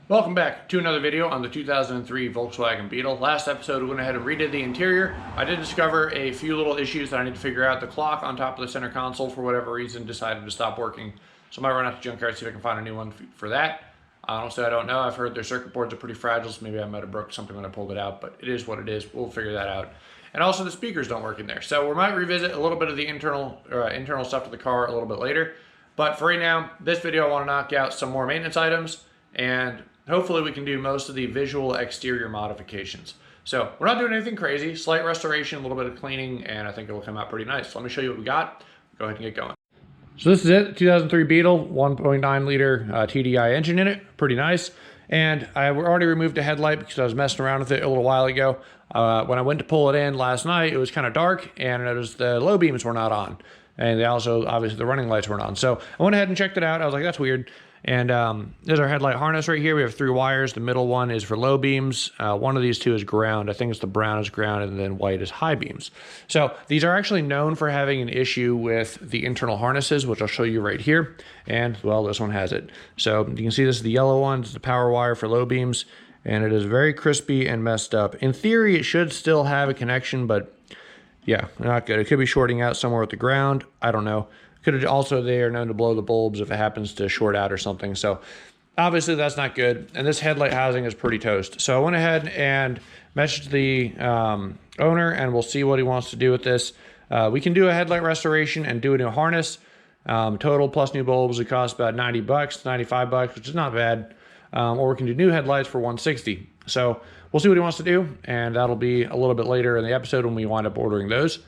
Welcome back to another video on the 2003 Volkswagen Beetle. Last episode we went ahead and redid the interior. I did discover a few little issues that I need to figure out. The clock on top of the center console, for whatever reason, decided to stop working. So I might run out to junkyard, see if I can find a new one for that. Honestly, I don't know. I've heard their circuit boards are pretty fragile, so maybe I might have broke something when I pulled it out, but it is what it is. We'll figure that out. And also the speakers don't work in there. So we might revisit a little bit of the internal stuff to the car a little bit later. But for right now, this video I want to knock out some more maintenance items, and hopefully we can do most of the visual exterior modifications. So we're not doing anything crazy, slight restoration, a little bit of cleaning, and I think it'll come out pretty nice. So let me show you what we got. Go ahead and get going. So this is it, 2003 Beetle, 1.9 liter TDI engine in it, pretty nice. And I already removed the headlight because I was messing around with it a little while ago. When I went to pull it in last night, it was kind of dark, and I noticed the low beams were not on. And they also, obviously, the running lights weren't on. So I went ahead and checked it out. I was like, that's weird. And there's our headlight harness right here. We have 3 wires. The middle one is for low beams. One of these two is ground. I think it's the brown is ground, and then white is high beams. So these are actually known for having an issue with the internal harnesses, which I'll show you right here. And, well, this one has it. So you can see this is the yellow one. It's the power wire for low beams. And it is very crispy and messed up. In theory, it should still have a connection, but yeah, not good. It could be shorting out somewhere with the ground. I don't know. Could have also, they are known to blow the bulbs if it happens to short out or something. So obviously that's not good. And this headlight housing is pretty toast. So I went ahead and messaged the owner, and we'll see what he wants to do with this. We can do a headlight restoration and do a new harness. Total plus new bulbs, it costs about 90 bucks, 95 bucks, which is not bad. Or we can do new headlights for 160. So we'll see what he wants to do, and that'll be a little bit later in the episode when we wind up ordering those.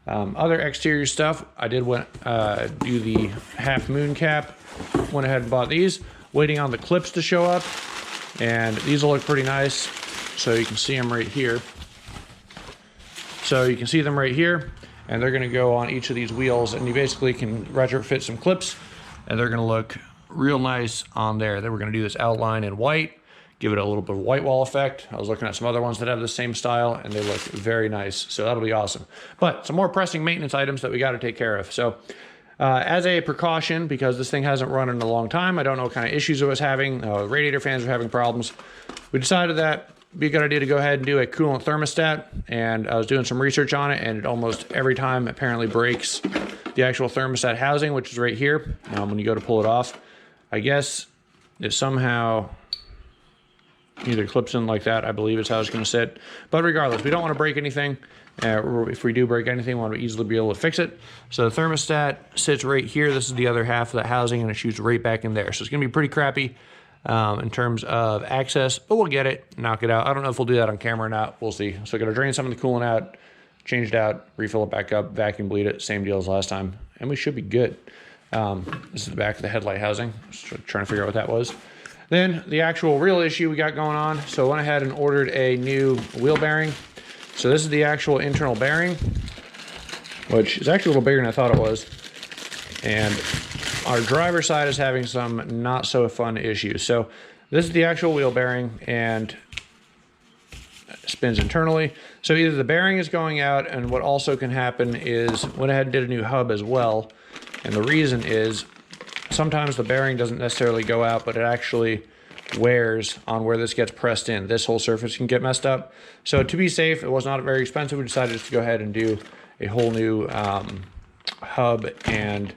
Other exterior stuff, I did do the half moon cap. Went ahead and bought these, waiting on the clips to show up, and these will look pretty nice. So you can see them right here. So you can see them right here, and they're going to go on each of these wheels, and you basically can retrofit some clips, and they're going to look real nice on there. Then we're going to do this outline in white, give it a little bit of white wall effect. I was looking at some other ones that have the same style, and they look very nice. So that'll be awesome. But some more pressing maintenance items that we got to take care of. So as a precaution, because this thing hasn't run in a long time, I don't know what kind of issues it was having. Radiator fans were having problems. We decided that it'd be a good idea to go ahead and do a coolant thermostat. And I was doing some research on it, and it almost every time apparently breaks the actual thermostat housing, which is right here. When you go to pull it off, I guess it somehow either clips in like that, I believe is how it's going to sit. But regardless, we don't want to break anything. If we do break anything, we want to easily be able to fix it. So the thermostat sits right here. This is the other half of the housing, and it shoots right back in there. So it's going to be pretty crappy in terms of access, but we'll get it, knock it out. I don't know if we'll do that on camera or not. We'll see. So going to drain some of the coolant out, change it out, refill it back up, vacuum bleed it, same deal as last time, and we should be good. This is the back of the headlight housing. Just trying to figure out what that was. Then the actual real issue we got going on. So I went ahead and ordered a new wheel bearing. So this is the actual internal bearing, which is actually a little bigger than I thought it was. And our driver's side is having some not so fun issues. So this is the actual wheel bearing, and it spins internally. So either the bearing is going out, and what also can happen is went ahead and did a new hub as well. And the reason is sometimes the bearing doesn't necessarily go out, but it actually wears on where this gets pressed in. This whole surface can get messed up. So to be safe, it was not very expensive. We decided to go ahead and do a whole new hub and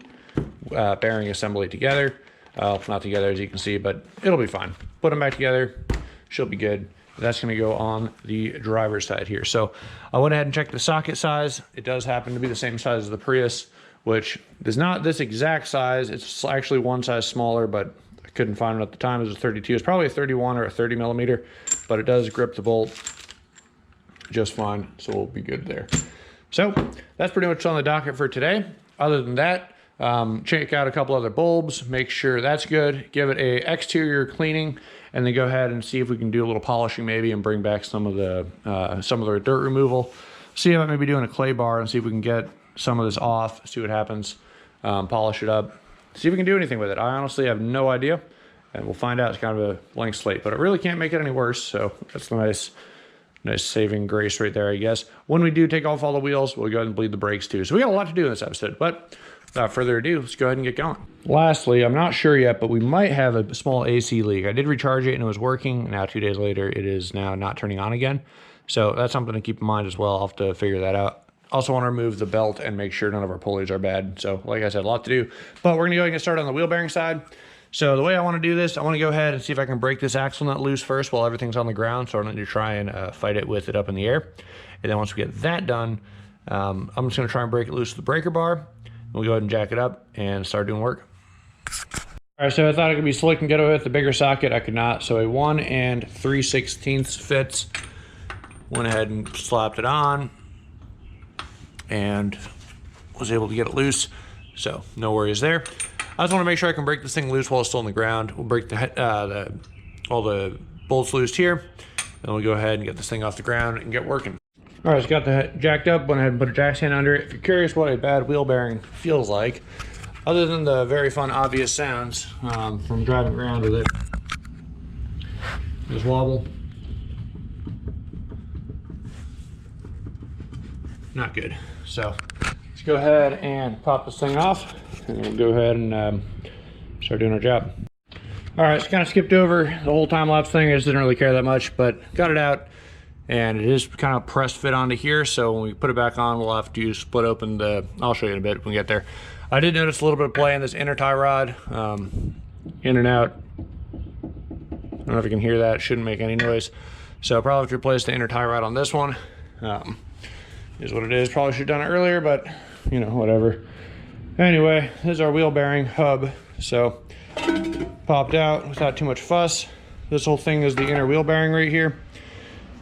bearing assembly together. Not together, as you can see, but it'll be fine. Put them back together, she'll be good. That's going to go on the driver's side here. So I went ahead and checked the socket size. It does happen to be the same size as the Prius, which is not this exact size. It's actually one size smaller, but I couldn't find it at the time. It was a 32. It's probably a 31 or a 30 millimeter, but it does grip the bolt just fine, so we'll be good there. So that's pretty much on the docket for today. Other than that, check out a couple other bulbs, make sure that's good, give it a exterior cleaning, and then go ahead and see if we can do a little polishing maybe and bring back some of the dirt removal. See about maybe doing a clay bar and see if we can get some of this off, see what happens, polish it up, see if we can do anything with it. I honestly have no idea, and we'll find out. It's kind of a blank slate, but it really can't make it any worse, so that's the nice saving grace right there, I guess. When we do take off all the wheels, we'll go ahead and bleed the brakes too. So we got a lot to do in this episode, but without further ado, let's go ahead and get going. Lastly, I'm not sure yet, but we might have a small AC leak. I did recharge it and it was working. Now 2 days later, it is now not turning on again. So that's something to keep in mind as well. I'll have to figure that out. Also want to remove the belt and make sure none of our pulleys are bad. So like I said, a lot to do, but we're gonna go ahead and get started on the wheel bearing side. So the way I want to do this, I want to go ahead and see if I can break this axle nut loose first while everything's on the ground. So I don't need to try and fight it with it up in the air. And then once we get that done, I'm just going to try and break it loose with the breaker bar. We'll go ahead and jack it up and start doing work. All right, so I thought it could be slick and get away with the bigger socket. I could not. So a 1 3/16 fits. Went ahead and slapped it on and was able to get it loose. So no worries there. I just want to make sure I can break this thing loose while it's still on the ground. We'll break all the bolts loose here, and we'll go ahead and get this thing off the ground and get working. All right, it's got the jacked up. Went ahead and put a jack stand under it. If you're curious what a bad wheel bearing feels like, other than the very fun, obvious sounds from driving around with it, just wobble. Not good. So let's go ahead and pop this thing off, and we'll go ahead and start doing our job. All right, so kind of skipped over the whole time lapse thing. I just didn't really care that much, but got it out. And it is kind of pressed fit onto here, so when we put it back on, we'll have to split open the, I'll show you in a bit when we get there. I did notice a little bit of play in this inner tie rod, in and out. I don't know if you can hear that, shouldn't make any noise. So probably have to replace the inner tie rod on this one. Is what it is, probably should have done it earlier, but you know, whatever. Anyway, this is our wheel bearing hub. So popped out without too much fuss. This whole thing is the inner wheel bearing right here.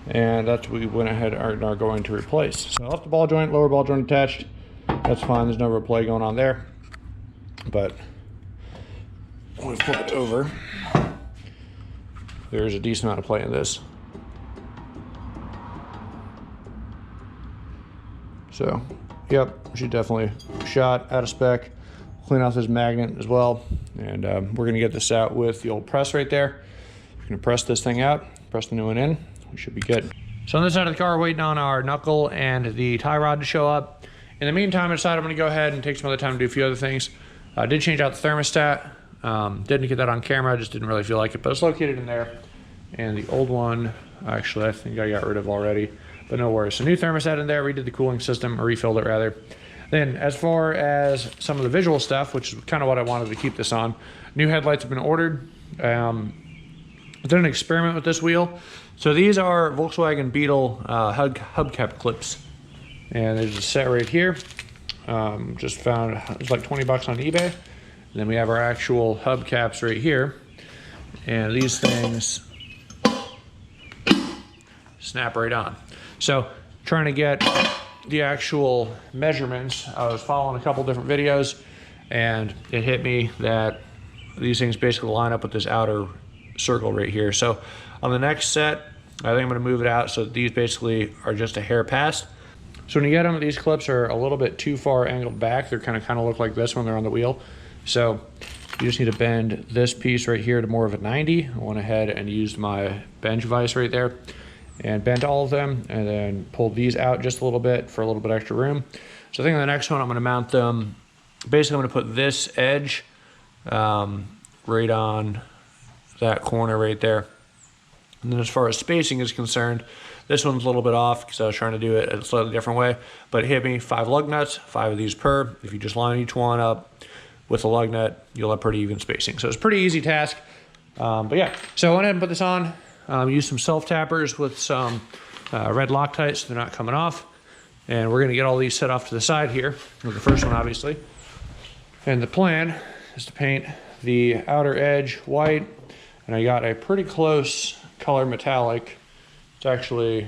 And that's what we went ahead and are going to replace. So left the ball joint, lower ball joint attached. That's fine, there's no real play going on there. But when we flip it over, there's a decent amount of play in this. So, yep, should definitely shot out of spec. Clean off this magnet as well. And we're gonna get this out with the old press right there. We're gonna press this thing out, press the new one in. We should be good. So on this side of the car, we're waiting on our knuckle and the tie rod to show up. In the meantime, I decided I'm gonna go ahead and take some other time to do a few other things. I did change out the thermostat. Didn't get that on camera, I just didn't really feel like it, but it's located in there. And the old one, actually, I think I got rid of already, but no worries. So new thermostat in there, redid the cooling system, or refilled it rather. Then as far as some of the visual stuff, which is kind of what I wanted to keep this on, new headlights have been ordered. I did an experiment with this wheel. So these are Volkswagen Beetle hubcap clips, and there's a set right here. Just found it was like 20 bucks on eBay. And then we have our actual hubcaps right here, and these things snap right on. So trying to get the actual measurements, I was following a couple different videos, and it hit me that these things basically line up with this outer circle right here. So on the next set, I think I'm going to move it out so these basically are just a hair past. So when you get them, these clips are a little bit too far angled back. They're kind of look like this when they're on the wheel. So you just need to bend this piece right here to more of a 90. I went ahead and used my bench vise right there and bent all of them, and then pulled these out just a little bit for a little bit extra room. So I think on the next one, I'm going to mount them. Basically, I'm going to put this edge right on that corner right there. And then as far as spacing is concerned, this one's a little bit off because I was trying to do it a slightly different way, but it hit me 5 lug nuts, 5 of these per. If you just line each one up with a lug nut, you'll have pretty even spacing. So it's a pretty easy task. But yeah, so I went ahead and put this on. Use some self-tappers with some red Loctite so they're not coming off. And we're gonna get all these set off to the side here, with the first one obviously. And the plan is to paint the outer edge white, and I got a pretty close color metallic. It's actually,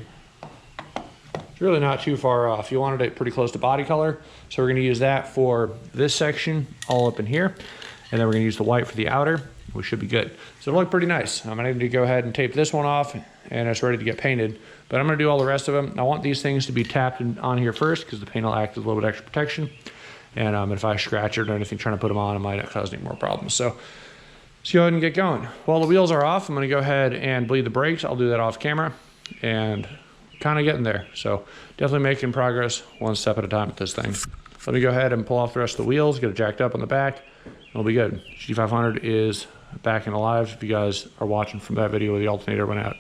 it's really not too far off. You wanted it pretty close to body color, so we're gonna use that for this section all up in here, and then we're gonna use the white for the outer. We should be good. So it'll look pretty nice. I'm gonna need to go ahead and tape this one off, and it's ready to get painted, but I'm gonna do all the rest of them. I want these things to be tapped on here first because the paint will act as a little bit extra protection. And if I scratch it or anything trying to put them on, it might not cause any more problems. So let's go ahead and get going. While the wheels are off, I'm gonna go ahead and bleed the brakes. I'll do that off camera, and kind of getting there. So definitely making progress one step at a time with this thing. let me go ahead and pull off the rest of the wheels, get it jacked up on the back, and we'll be good. G500 is back and alive if you guys are watching from that video where the alternator went out.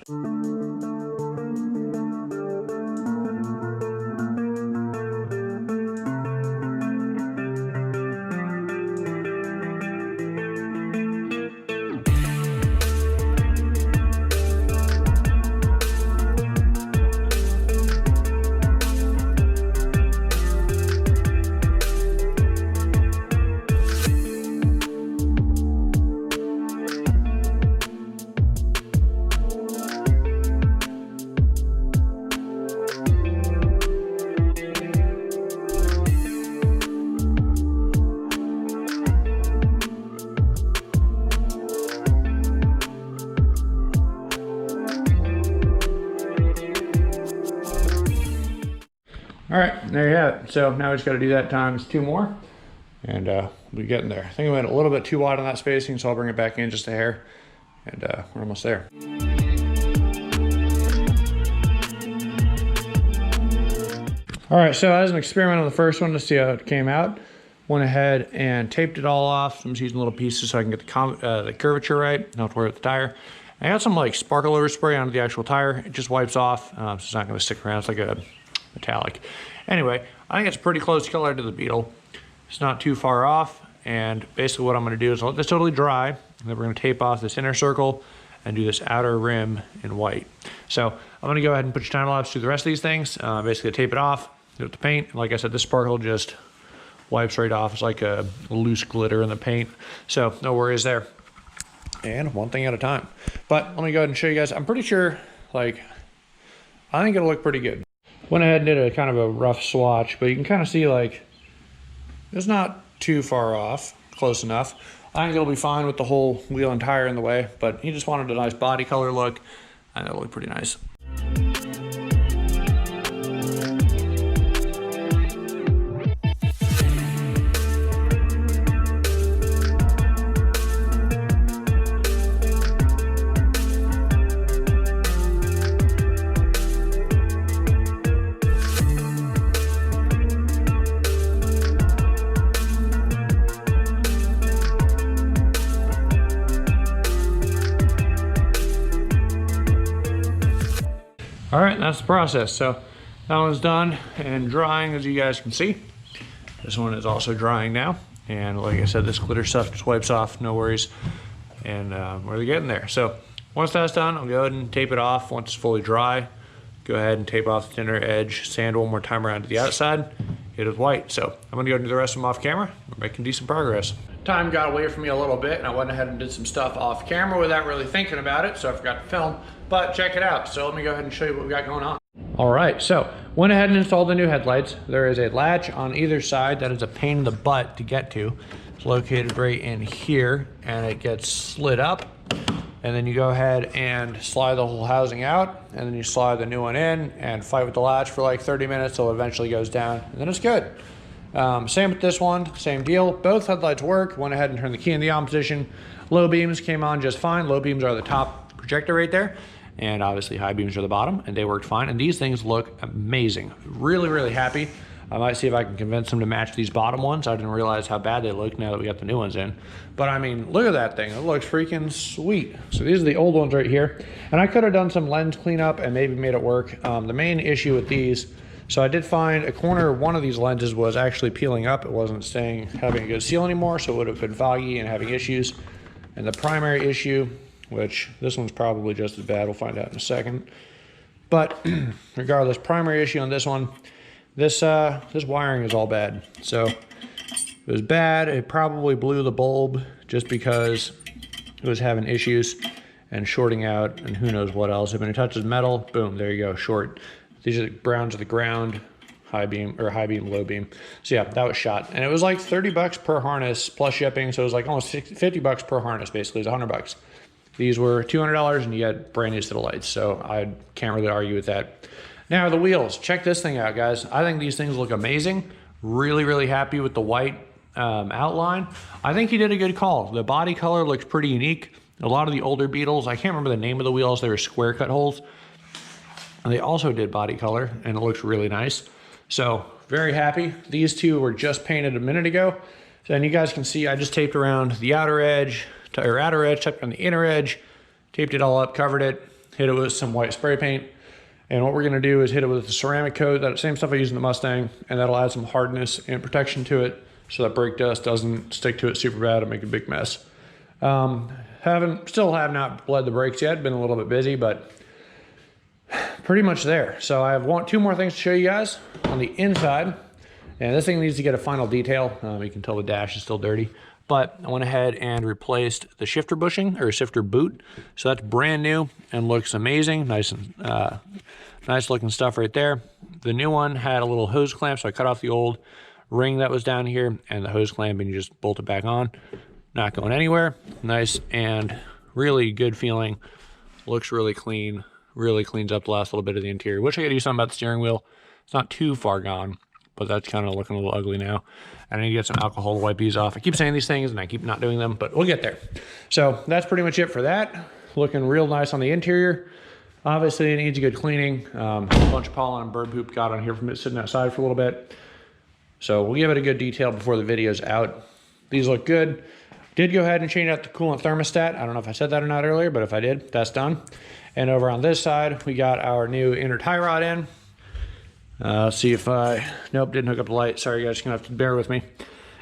All right, there you have it. So now we just got to do that times 2 more, and we'll be getting there. I think we went a little bit too wide on that spacing, so I'll bring it back in just a hair, and we're almost there. All right, so as an experiment on the first one to see how it came out, went ahead and taped it all off. I'm just using little pieces so I can get the curvature right, not have to worry with the tire. I got some like sparkle overspray onto the actual tire. It just wipes off, so it's not going to stick around. It's like a metallic. Anyway, I think it's pretty close color to the Beetle. It's not too far off, and basically what I'm going to do is let this totally dry, and then we're going to tape off this inner circle and do this outer rim in white. So I'm going to go ahead and put your time lapse through the rest of these things. Basically tape it off, do it with the paint. Like I said, this sparkle just wipes right off. It's like a loose glitter in the paint, so no worries there. And one thing at a time. But let me go ahead and show you guys. I'm pretty sure, like, I think it'll look pretty good. Went ahead and did a kind of a rough swatch, but you can kind of see like it's not too far off, close enough. I think it'll be fine with the whole wheel and tire in the way, but he just wanted a nice body color look, and it'll look pretty nice. All right, that's the process. So that one's done and drying, as you guys can see. This one is also drying now. And like I said, this glitter stuff just wipes off, no worries. And we're getting there. So once that's done, I'll go ahead and tape it off. Once it's fully dry, go ahead and tape off the inner edge, sand one more time around to the outside, hit it with white. So I'm gonna go do the rest of them off camera. We're making decent progress. Time got away from me a little bit, and I went ahead and did some stuff off camera without really thinking about it, so I forgot to film, but check it out. So let me go ahead and show you what we got going on. All right, so went ahead and installed the new headlights. There is a latch on either side that is a pain in the butt to get to. It's located right in here, and it gets slid up, and then you go ahead and slide the whole housing out, and then you slide the new one in and fight with the latch for like 30 minutes till it eventually goes down, and then it's good. Same with this one, same deal. Both headlights work. Went ahead and turned the key in the on position. Low beams came on just fine. Low beams are the top projector right there, and obviously high beams are the bottom, and they worked fine. And these things look amazing. Really, really happy. I might see if I can convince them to match these bottom ones. I didn't realize how bad they look now that we got the new ones in. But I mean, look at that thing. It looks freaking sweet. So these are the old ones right here. And I could have done some lens cleanup and maybe made it work. The main issue with these, so I did find a corner of one of these lenses was actually peeling up. It wasn't having a good seal anymore, so it would have been foggy and having issues. And the primary issue, which this one's probably just as bad, we'll find out in a second. But regardless, primary issue on this one, this wiring is all bad. So it was bad. It probably blew the bulb just because it was having issues and shorting out and who knows what else. If it touches metal, boom, there you go, short. These are the brown to the ground, high beam, low beam. So yeah, that was shot. And it was like 30 bucks per harness plus shipping. So it was like almost 50 bucks per harness, basically. It was 100 bucks. These were $200 and you get brand new to the lights. So I can't really argue with that. Now the wheels, check this thing out, guys. I think these things look amazing. Really, really happy with the white outline. I think he did a good call. The body color looks pretty unique. A lot of the older Beetles, I can't remember the name of the wheels. They were square cut holes. And they also did body color, and it looks really nice. So very happy. These two were just painted a minute ago. So, and you guys can see I just taped around the outer edge, taped on the inner edge, taped it all up, covered it, hit it with some white spray paint. And what we're gonna do is hit it with the ceramic coat, that same stuff I use in the Mustang, and that'll add some hardness and protection to it so that brake dust doesn't stick to it super bad and make a big mess. Still have not bled the brakes yet, been a little bit busy, but pretty much there. So I have two more things to show you guys on the inside. And this thing needs to get a final detail. You can tell the dash is still dirty. But I went ahead and replaced the shifter bushing, or shifter boot. So that's brand new and looks amazing. Nice looking stuff right there. The new one had a little hose clamp, so I cut off the old ring that was down here and the hose clamp, and you just bolt it back on. Not going anywhere. Nice and really good feeling. Looks really clean. Really cleans up the last little bit of the interior. Wish I could do something about the steering wheel. It's not too far gone, but that's kind of looking a little ugly now. I need to get some alcohol to wipe these off. I keep saying these things and I keep not doing them, but we'll get there. So that's pretty much it for that. Looking real nice on the interior. Obviously it needs a good cleaning. A bunch of pollen and bird poop got on here from it sitting outside for a little bit. So we'll give it a good detail before the video's out. These look good. Did go ahead and change out the coolant thermostat. I don't know if I said that or not earlier, but if I did, that's done. And over on this side, we got our new inner tie rod in. See if nope, didn't hook up the light. Sorry guys, you're gonna have to bear with me.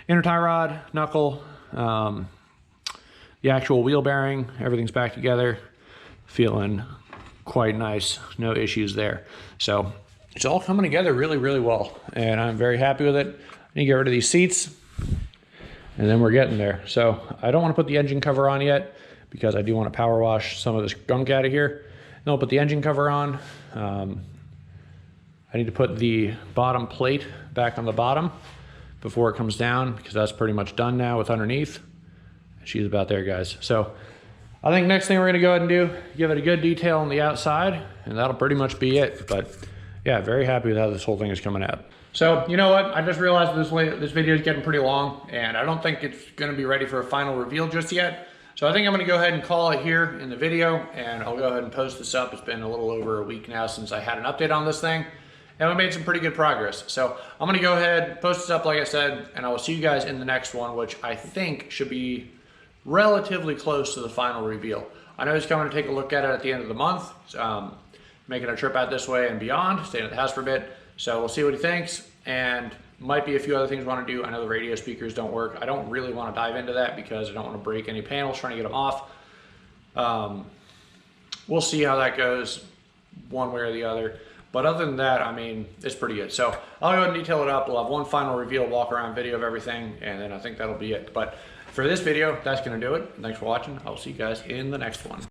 Inner tie rod, knuckle, the actual wheel bearing, everything's back together. Feeling quite nice, no issues there. So it's all coming together really, really well. And I'm very happy with it. I need to get rid of these seats and then we're getting there. So I don't wanna put the engine cover on yet because I do wanna power wash some of this gunk out of here. Then I'll put the engine cover on. I need to put the bottom plate back on the bottom before it comes down because that's pretty much done now with underneath. She's about there, guys. So I think next thing we're gonna go ahead and do, give it a good detail on the outside, and that'll pretty much be it. But yeah, very happy with how this whole thing is coming out. So you know what? I just realized this video is getting pretty long and I don't think it's gonna be ready for a final reveal just yet. So I think I'm gonna go ahead and call it here in the video and I'll go ahead and post this up. It's been a little over a week now since I had an update on this thing. And we made some pretty good progress. So I'm gonna go ahead, post this up like I said, and I will see you guys in the next one, which I think should be relatively close to the final reveal. I know he's coming to take a look at it at the end of the month, making a trip out this way and beyond, staying at the house for a bit. So we'll see what he thinks, and might be a few other things we wanna do. I know the radio speakers don't work. I don't really wanna dive into that because I don't wanna break any panels trying to get them off. We'll see how that goes one way or the other. But other than that, I mean, it's pretty good. So I'll go ahead and detail it up. We'll have one final reveal, walk around video of everything, and then I think that'll be it. But for this video, that's gonna do it. Thanks for watching. I'll see you guys in the next one.